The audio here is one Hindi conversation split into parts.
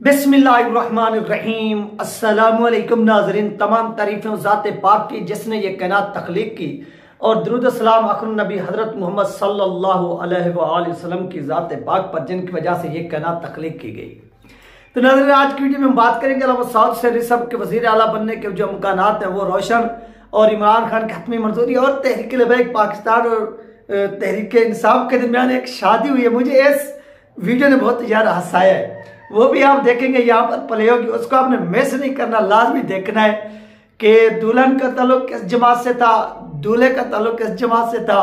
बिस्मिल्लाहिर्रहमानिर्रहीम। अस्सलामुअलैकुम नाज़रीन, तमाम तारीफ़ें ज़ात पाक की जिसने ये कायनात तख्लीक की और दुरूद सलाम आखिरुन नबी हज़रत मोहम्मद सल्लल्लाहु अलैहि वसल्लम की ज़ात पाक पर जिनकी वजह से ये कायनात तख्लीक की गई। तो नाज़रीन, आज की वीडियो में हम बात करेंगे अल्लामा सऊद शरीफ साहब के वज़ीर आला बनने के जो इम्कानात हैं वो रोशन, और इमरान खान की हतमी मंजूरी और तहरीक लबैक पाकिस्तान और तहरीक इंसाफ के दरमियान एक शादी हुई है। मुझे इस वीडियो ने बहुत ज़्यादा हंसाया है, वो भी आप देखेंगे यहाँ पर प्ले होगी, उसको आपने मिस नहीं करना, लाजमी देखना है कि दुल्हन का ताल्लुक किस जमात से था, दूल्हे का ताल्लुक किस जमात से था।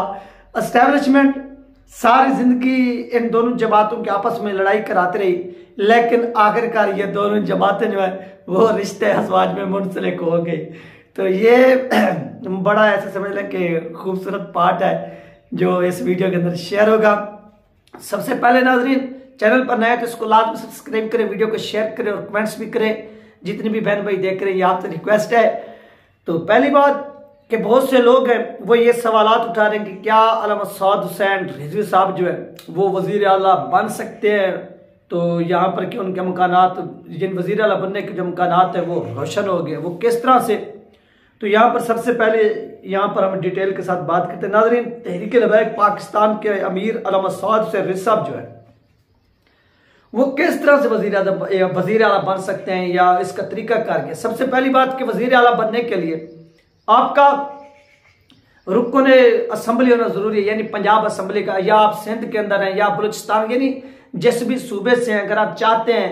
एस्टेब्लिशमेंट सारी जिंदगी इन दोनों जमातों के आपस में लड़ाई कराती रही, लेकिन आखिरकार ये दोनों जमातें जो है वो रिश्ते अज़वाज में मुंसलिक हो गई। तो ये बड़ा ऐसे समझ लें कि खूबसूरत पार्ट है जो इस वीडियो के अंदर शेयर होगा। सबसे पहले नाज़रीन, चैनल पर नया तो इसको लाजमी सब्सक्राइब करें, वीडियो को शेयर करें और कमेंट्स भी करें। जितने भी बहन भाई देख रहे हैं, ये आपसे रिक्वेस्ट है। तो पहली बात कि बहुत से लोग हैं वो ये सवालात उठा रहे हैं कि क्या अल्लामा सऊद हुसैन रिजवी साहब जो है वो वज़ीर आला बन सकते हैं, तो यहाँ पर कि उनके इम्कानात, जिन वज़ीर आला बनने के जो इम्कानात है वो रोशन हो गए, वो किस तरह से। तो यहाँ पर सबसे पहले यहाँ पर हम डिटेल के साथ बात करते हैं। नाज़रीन, तहरीक लबैक पाकिस्तान के अमीर अल्लामा सऊद शरीफ साहब जो है वो किस तरह से वज़ीर आला बन सकते हैं या इसका तरीका कार क्या। सबसे पहली बात कि वज़ीर आला बनने के लिए आपका रुकन असम्बली होना जरूरी है, यानी पंजाब असम्बली का, या आप सिंध के अंदर हैं या बलूचिस्तान, यानी जिस भी सूबे से हैं। अगर आप चाहते हैं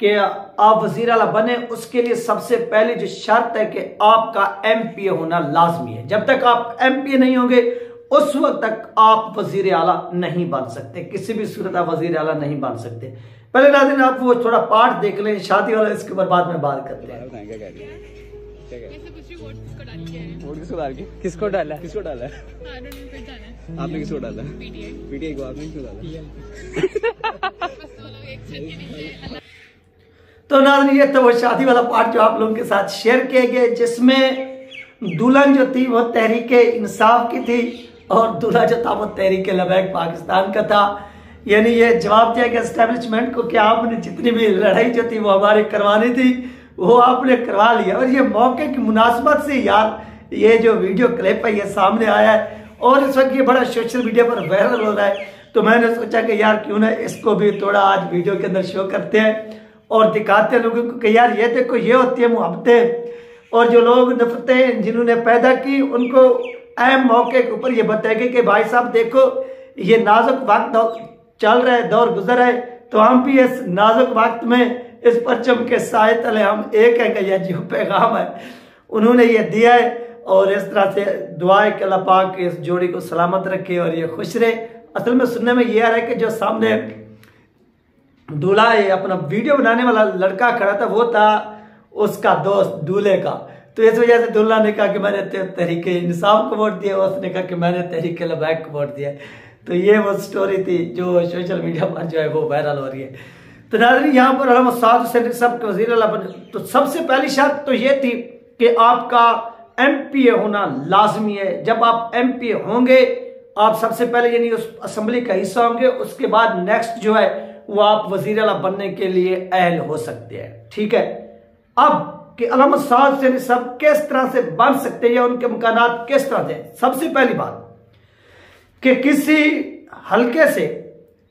कि आप वज़ीर आला बने, उसके लिए सबसे पहले जो शर्त है कि आपका MPA होना लाजमी है। जब तक आप MPA नहीं होंगे उस वक्त तक आप वज़ीर आला नहीं बन सकते, किसी भी सूरत आप वज़ीर आला नहीं बन सकते। पहले नाज़रीन आप वो थोड़ा पार्ट देख लें शादी वाला, इसके बाद में बात करते हैं। किसको डाला है? आपने किसको डाला? PTI को। आपने किसको डाला? तो नाज़रीन, ये तो वो शादी वाला पार्ट जो आप लोगों के साथ शेयर किए गए, जिसमें दुल्हन जो थी वो तहरीक इंसाफ की थी और दूल्हा जो था वो तहरीक लबैक पाकिस्तान का था। यानी ये जवाब दिया गया एस्टेब्लिशमेंट को कि आपने जितनी भी लड़ाई जो थी वो हमारे करवानी थी वो आपने करवा लिया। और ये मौके की मुनासबत से यार ये जो वीडियो क्लिप है ये सामने आया है और इस वक्त ये बड़ा सोशल मीडिया पर वायरल हो रहा है। तो मैंने सोचा कि यार क्यों ना इसको भी थोड़ा आज वीडियो के अंदर शो करते हैं और दिखाते हैं लोगों को कि यार ये देखो, ये होती है मोहब्बतें। और जो लोग नफरतें जिन्होंने पैदा की उनको अहम मौके के ऊपर ये बताएंगे कि भाई साहब देखो, ये नाजुक वक्त चल रहा है, दौर गुजर है, तो हम भी इस नाजुक वक्त में इस परचम के साए तले हम एक है। यह जो पैगाम है उन्होंने ये दिया है और इस तरह से दुआ है कि अल्लाह पाक इस जोड़ी को सलामत रखे और ये खुश रहे। असल में सुनने में ये आ रहा है कि जो सामने दूल्हा है, अपना वीडियो बनाने वाला लड़का खड़ा था, वो था उसका दोस्त दूल्हे का। तो इस वजह से दूल्हा ने कहा कि मैंने तहरीक इंसाफ को वोट दिया, उसने कहा कि मैंने तहरीक लबैक को वोट दिया। तो ये वो स्टोरी थी जो सोशल मीडिया पर जो है वो वायरल हो रही है। तो नाज़रीन, यहाँ पर अल्लामा सऊद शरीफ साहब के वज़ीर आला बने, तो सबसे पहली शर्त तो ये थी कि आपका MPA होना लाजमी है। जब आप MPA होंगे, आप सबसे पहले यानी उस असम्बली का हिस्सा होंगे, उसके बाद नेक्स्ट जो है वो आप वज़ीर आला बनने के लिए अहल हो सकते हैं। ठीक है, अब कि अल्लामा सऊद शरीफ साहब किस तरह से बन सकते हैं या उनके इम्कानात किस तरह से। सबसे पहली बात कि किसी हल्के से,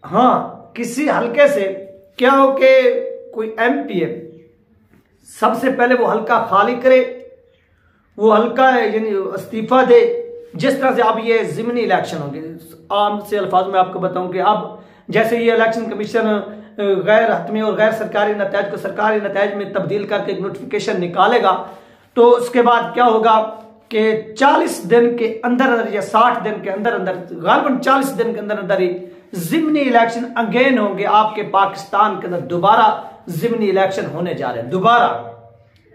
हाँ किसी हल्के से क्या हो कि कोई MPA सबसे पहले वो हल्का खाली करे, वो हल्का यानी इस्तीफा दे। जिस तरह से अब ये ज़िमनी इलेक्शन होंगे, आम से अल्फाज में आपको बताऊं कि अब जैसे ये इलेक्शन कमीशन गैर हतमी और गैर सरकारी नतायज को सरकारी नतायज में तब्दील करके एक नोटिफिकेशन निकालेगा, तो उसके बाद क्या होगा कि 40 दिन के अंदर या 60 दिन के अंदर गालिबन 40 दिन के अंदर ही ज़िमनी इलेक्शन अगेन होंगे आपके पाकिस्तान के अंदर। दोबारा ज़िमनी इलेक्शन होने जा रहे हैं,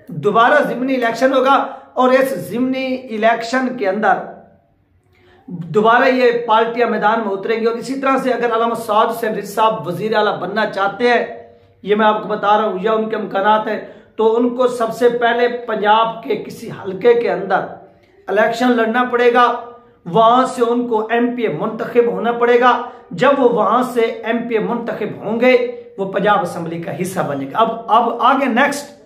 दोबारा ज़िमनी इलेक्शन होगा और इस ज़िमनी इलेक्शन के अंदर दोबारा ये पार्टियां मैदान में उतरेंगी। और इसी तरह से अगर अल्लामा सऊद शरीफ साहब वज़ीर आला बनना चाहते हैं, ये मैं आपको बता रहा हूं, या उनके इम्कानात हैं, तो उनको सबसे पहले पंजाब के किसी हल्के के अंदर इलेक्शन लड़ना पड़ेगा, वहां से उनको MPA मुंतखब होना पड़ेगा। जब वो वहां से MPA मुंतखब होंगे वो पंजाब असम्बली का हिस्सा बनेगा। अब आगे नेक्स्ट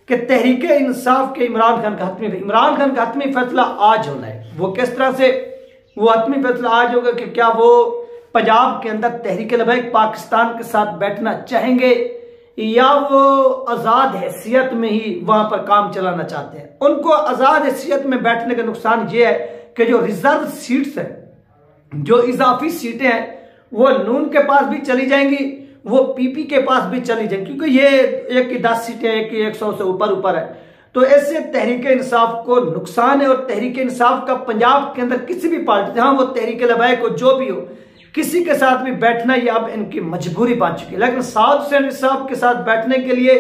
कि तहरीक इंसाफ के इमरान खान का हतमी फैसला आज होना है। वो किस तरह से वो हतमी फैसला आज होगा कि क्या वो पंजाब के अंदर तहरीक लबैक पाकिस्तान के साथ बैठना चाहेंगे या वो आज़ाद हैसियत में ही वहां पर काम चलाना चाहते हैं। उनको आज़ाद हैसियत में बैठने का नुकसान ये है कि जो रिजर्व सीट्स हैं, जो इजाफी सीटें हैं, वो नून के पास भी चली जाएंगी, वो पीपी के पास भी चली जाएंगी, क्योंकि ये एक की 10 सीटें, एक की 100 से ऊपर है। तो ऐसे तहरीक इंसाफ को नुकसान है। और तहरीक इंसाफ का पंजाब के अंदर किसी भी पार्टी, जहां वो तहरीक लबैक हो, जो भी हो, किसी के साथ भी बैठना ये अब इनकी मजबूरी बन चुकी है। लेकिन साउथ हुसैन साहब के साथ बैठने के लिए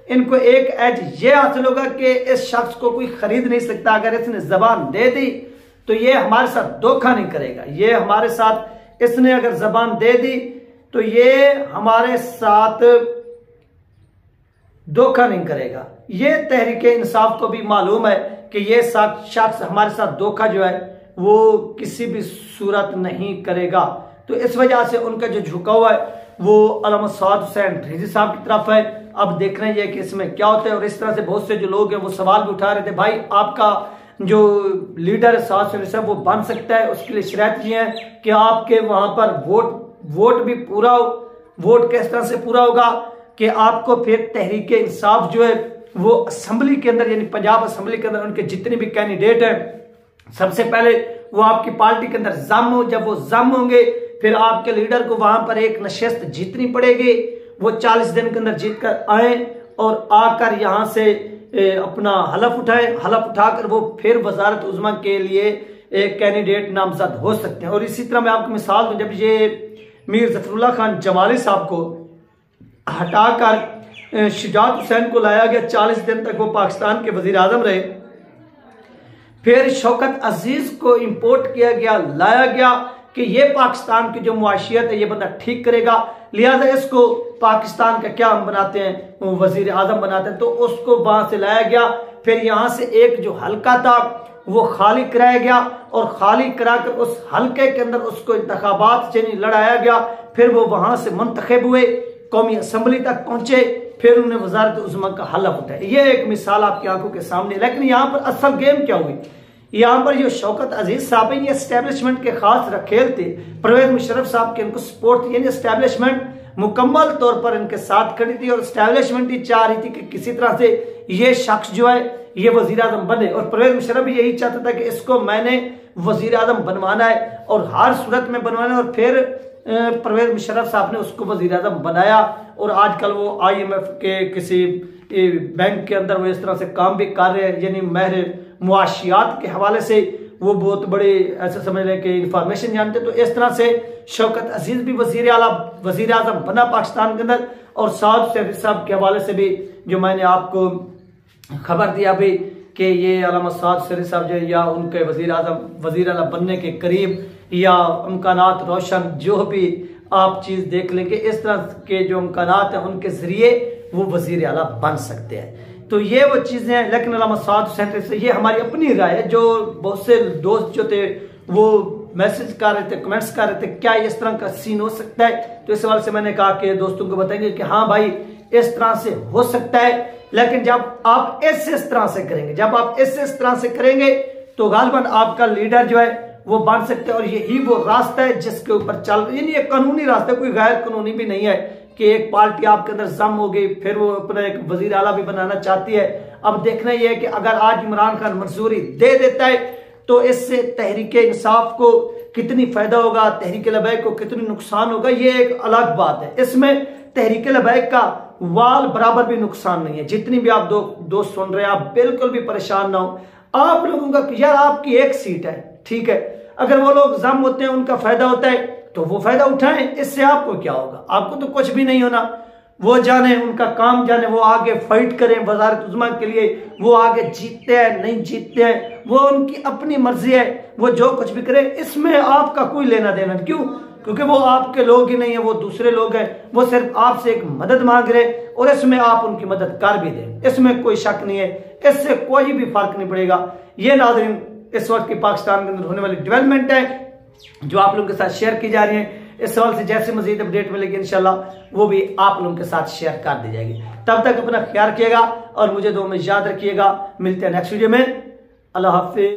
इनको एक एज ये हासिल होगा कि इस शख्स को कोई खरीद नहीं सकता। अगर इसने जबान दे दी तो ये हमारे साथ धोखा नहीं करेगा। ये हमारे साथ, इसने अगर जबान दे दी तो ये हमारे साथ धोखा नहीं करेगा। ये तहरीक इंसाफ को भी मालूम है कि ये शख्स हमारे साथ धोखा जो है वो किसी भी सूरत नहीं करेगा। तो इस वजह से उनका जो झुकाव है वो अल्लामा सआद हुसैन रिजवी साहब की तरफ है। अब देख रहे हैं कि इसमें क्या होता है। और इस तरह से बहुत से जो लोग हैं वो सवाल भी उठा रहे थे, भाई आपका जो लीडर है सआद हुसैन साहब वो बन सकता है, उसके लिए शर्त ये है कि आपके वहां पर वोट भी पूरा हो। वोट किस तरह से पूरा होगा कि आपको फिर तहरीक इंसाफ जो है वो असेंबली के अंदर, यानी पंजाब असेंबली के अंदर उनके जितने भी कैंडिडेट हैं, सबसे पहले वो आपकी पार्टी के अंदर जम हो। जब वो जम होंगे फिर आपके लीडर को वहां पर एक नशिस्त जीतनी पड़ेगी। वो 40 दिन के अंदर जीत कर आए और आकर यहां से अपना हलफ उठाए। हलफ उठाकर वो फिर वजारत उज़्मा के लिए एक कैंडिडेट नामजद हो सकते हैं। और इसी तरह मैं आपको मिसाल दूं, जब ये मीर ज़फ़रुल्लाह खान जमाली साहब को हटाकर शुजात हुसैन को लाया गया, 40 दिन तक वो पाकिस्तान के वजीर आजम रहे। फिर शौकत अजीज को इंपोर्ट किया गया, लाया गया कि ये पाकिस्तान की जो मुआशियत है ये बंदा ठीक करेगा, लिहाजा इसको पाकिस्तान का क्या हम बनाते हैं, वजीर आजम बनाते हैं। तो उसको वहां से लाया गया। फिर यहां से एक जो हल्का था वो खाली कराया गया और खाली कराकर उस हल्के के अंदर उसको इंतखाबात से नहीं लड़ाया गया। फिर वो वहां से मुंतखब हुए, कौमी असम्बली तक पहुंचे, फिर उन्होंने वजारत उज़्मा का हलफ उठाया। ये एक मिसाल आपकी आंखों के सामने। लेकिन यहाँ पर असल गेम क्या हुई, यहाँ पर जो शौकत अजीज साहब है ये एस्टेब्लिशमेंट के खास रखेल थे। परवेज मुशर्रफ साहब के इनको सपोर्ट थी, यानी एस्टेब्लिशमेंट मुकम्मल तौर पर इनके साथ खड़ी थी और एस्टेब्लिशमेंट ही चाह रही थी कि किसी तरह से ये शख्स जो है ये वजीर आजम बने। और परवेज मुशर्रफ भी यही चाहता था कि इसको मैंने वजीर आजम बनवाना है और हर सूरत में बनवाना है। और फिर परवेज मुशर्रफ साहब ने उसको वजीर आजम बनाया और आजकल वो IMF के किसी बैंक के अंदर वो इस तरह से काम भी कर रहे हैं, यानी महर मुआशियात के हवाले से वो बहुत बड़े ऐसे समझ लें कि इंफॉर्मेशन जानते। तो इस तरह से शौकत अजीज भी वजीर आजम बना पाकिस्तान के अंदर। और सआद हुसैन साहब के हवाले से भी जो मैंने आपको खबर दिया अभी कि ये अल्लामा सआद हुसैन साहब जो या उनके वजीर आला बनने के करीब या इम्कानात रोशन, जो भी आप चीज देख लेंगे, इस तरह के जो इम्कानात हैं उनके जरिए वो वजीर आला बन सकते हैं। तो ये वो चीजें हैं। लेकिन अल्लामा सआद हुसैन से ये हमारी अपनी राय है। जो बहुत से दोस्त जो थे वो मैसेज कर रहे थे, कमेंट्स कर रहे थे क्या इस तरह का सीन हो सकता है, तो इस सवाल से मैंने कहा कि दोस्तों को बताएंगे कि हाँ भाई इस तरह से हो सकता है। लेकिन जब आप इस तरह से करेंगे, जब आप इस तरह से करेंगे तो गालिबन आपका लीडर जो है वो बन सकते हैं। और यही वो रास्ता है जिसके ऊपर चल, यानी ये कानूनी रास्ता, कोई गैर कानूनी भी नहीं है कि एक पार्टी आपके अंदर जम हो गई फिर वो अपना एक वजीर आला भी बनाना चाहती है। अब देखना यह है कि अगर आज इमरान खान मंजूरी दे देता है तो इससे तहरीक इंसाफ को कितनी फायदा होगा, तहरीक लबैक को कितनी नुकसान होगा, ये एक अलग बात है। इसमें तहरीक लबैक का वाल बराबर भी नुकसान नहीं है। जितनी भी आप दोस्त सुन रहे हैं, आप बिल्कुल भी परेशान ना हो। आप लोगों का यार आपकी एक सीट है, ठीक है, अगर वो लोग जम होते हैं, उनका फायदा होता है तो वो फायदा उठाएं, इससे आपको क्या होगा, आपको तो कुछ भी नहीं होना। वो जाने, उनका काम जाने, वो आगे फाइट करें वजारत उज़्मा के लिए, वो आगे जीतते हैं नहीं जीतते हैं वो उनकी अपनी मर्जी है, वो जो कुछ भी करें, इसमें आपका कोई लेना देना। क्यों? क्योंकि वो आपके लोग ही नहीं है, वो दूसरे लोग हैं, वो सिर्फ आपसे एक मदद मांग रहे और इसमें आप उनकी मदद कर भी दें, इसमें कोई शक नहीं है, इससे कोई भी फर्क नहीं पड़ेगा। ये नाज़रीन इस वक्त की पाकिस्तान के अंदर होने वाली डेवलपमेंट है जो आप लोगों के साथ शेयर की जा रही है। इस सवाल से जैसे मजीद अपडेट मिलेगी इंशाल्लाह वो भी आप लोगों के साथ शेयर कर दी जाएगी। तब तक अपना ख्याल रखिएगा और मुझे दुआ में याद रखिएगा। मिलते हैं नेक्स्ट वीडियो में। अल्लाह हाफिज।